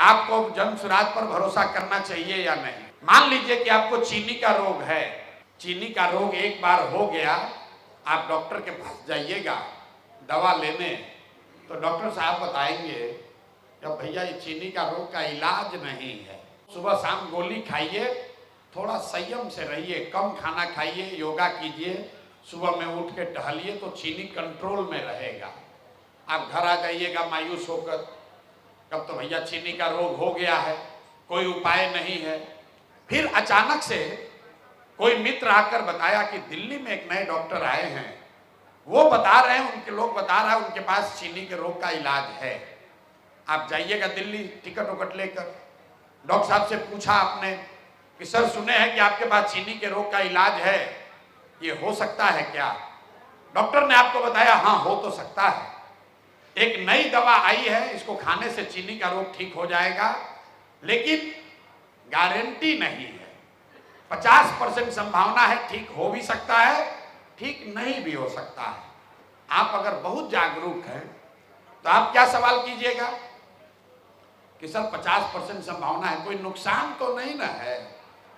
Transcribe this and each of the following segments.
आपको जन सुराज पर भरोसा करना चाहिए या नहीं। मान लीजिए कि आपको चीनी का रोग है, चीनी का रोग एक बार हो गया, आप डॉक्टर के पास जाइएगा दवा लेने, तो डॉक्टर साहब बताएंगे कि भैया ये चीनी का रोग का इलाज नहीं है, सुबह शाम गोली खाइए, थोड़ा संयम से रहिए, कम खाना खाइए, योगा कीजिए, सुबह में उठ के टहलिए तो चीनी कंट्रोल में रहेगा। आप घर आ जाइएगा मायूस होकर, कब तो भैया चीनी का रोग हो गया है, कोई उपाय नहीं है। फिर अचानक से कोई मित्र आकर बताया कि दिल्ली में एक नए डॉक्टर आए हैं, वो बता रहे हैं, उनके लोग बता रहा है उनके पास चीनी के रोग का इलाज है। आप जाइएगा दिल्ली टिकट उकट लेकर, डॉक्टर साहब से पूछा आपने कि सर सुने हैं कि आपके पास चीनी के रोग का इलाज है, ये हो सकता है क्या? डॉक्टर ने आपको बताया हाँ हो तो सकता है, एक नई दवा आई है, इसको खाने से चीनी का रोग ठीक हो जाएगा, लेकिन गारंटी नहीं है। 50% संभावना है, ठीक हो भी सकता है, ठीक नहीं भी हो सकता है। आप अगर बहुत जागरूक हैं तो आप क्या सवाल कीजिएगा कि सर 50% संभावना है, कोई नुकसान तो नहीं ना है,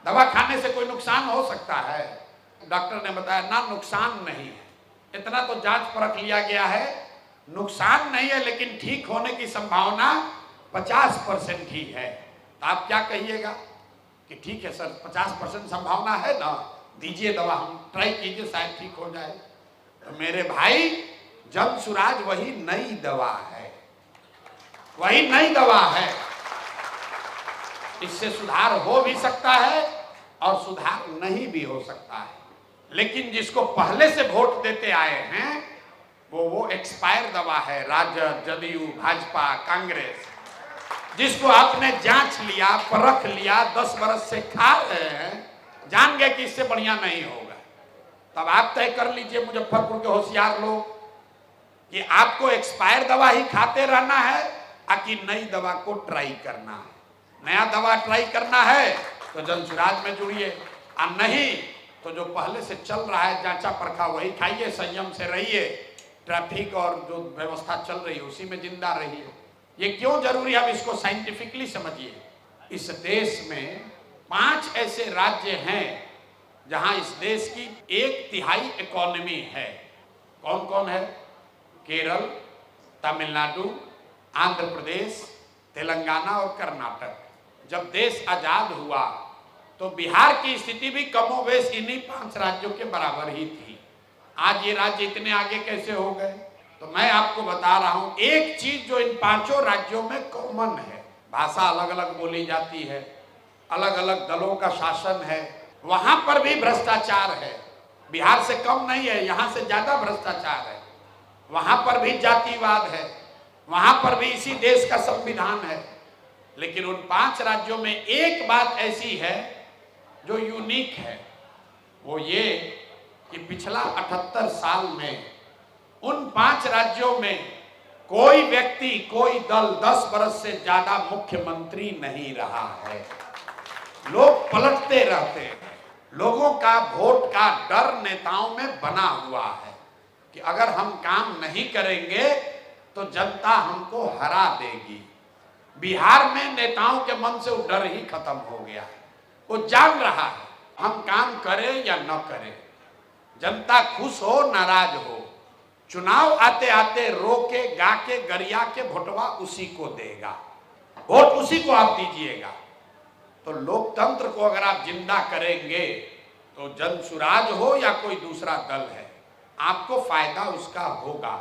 दवा खाने से कोई नुकसान हो सकता है? डॉक्टर ने बताया ना, नुकसान नहीं है, इतना तो जांच परख लिया गया है, नुकसान नहीं है, लेकिन ठीक होने की संभावना 50% ही है। तो आप क्या कहिएगा कि ठीक है सर 50% संभावना है ना, दीजिए दवा, हम ट्राई कीजिए, शायद ठीक हो जाए। तो मेरे भाई, जन सुराज वही नई दवा है, वही नई दवा है। इससे सुधार हो भी सकता है और सुधार नहीं भी हो सकता है, लेकिन जिसको पहले से वोट देते आए हैं वो एक्सपायर दवा है। राजद, जदयू, भाजपा, कांग्रेस, जिसको आपने जांच लिया, परख लिया, 10 बरस से खा रहे हैं, जान गए कि इससे बढ़िया नहीं होगा, तब आप तय कर लीजिए मुजफ्फरपुर के होशियार लोग कि आपको एक्सपायर दवा ही खाते रहना है कि नई दवा को ट्राई करना है। नया दवा ट्राई करना है तो जनसुराज में जुड़िए, और नहीं तो जो पहले से चल रहा है जांचा परखा वही खाइए, संयम से रहिए, ट्रैफिक और जो व्यवस्था चल रही है उसी में जिंदा रहिए। ये क्यों जरूरी है, अब इसको साइंटिफिकली समझिए। इस देश में 5 ऐसे राज्य हैं जहां इस देश की 1/3 इकोनॉमी है। कौन कौन है? केरल, तमिलनाडु, आंध्र प्रदेश, तेलंगाना और कर्नाटक। जब देश आजाद हुआ तो बिहार की स्थिति भी कमोबेश इन्हीं 5 राज्यों के बराबर ही थी। आज ये राज्य इतने आगे कैसे हो गए? तो मैं आपको बता रहा हूं एक चीज जो इन 5 राज्यों में कॉमन है, भाषा अलग अलग बोली जाती है, अलग अलग दलों का शासन है, वहां पर भी भ्रष्टाचार है। बिहार से कम नहीं है, यहां से ज्यादा भ्रष्टाचार है। वहां पर भी जातिवाद है, वहां पर भी इसी देश का संविधान है। लेकिन उन 5 राज्यों में एक बात ऐसी है जो यूनिक है, वो ये कि पिछला 78 साल में उन 5 राज्यों में कोई व्यक्ति, कोई दल 10 बरस से ज्यादा मुख्यमंत्री नहीं रहा है। लोग पलटते रहते हैं, लोगों का वोट का डर नेताओं में बना हुआ है कि अगर हम काम नहीं करेंगे तो जनता हमको हरा देगी। बिहार में नेताओं के मन से वो डर ही खत्म हो गया है, वो जान रहा है हम काम करें या न करें, जनता खुश हो नाराज हो, चुनाव आते आते रो के गा के गरिया के वोटवा उसी को देगा, वोट उसी को आप दीजिएगा। तो लोकतंत्र को अगर आप जिंदा करेंगे तो जन सुराज हो या कोई दूसरा दल है, आपको फायदा उसका होगा।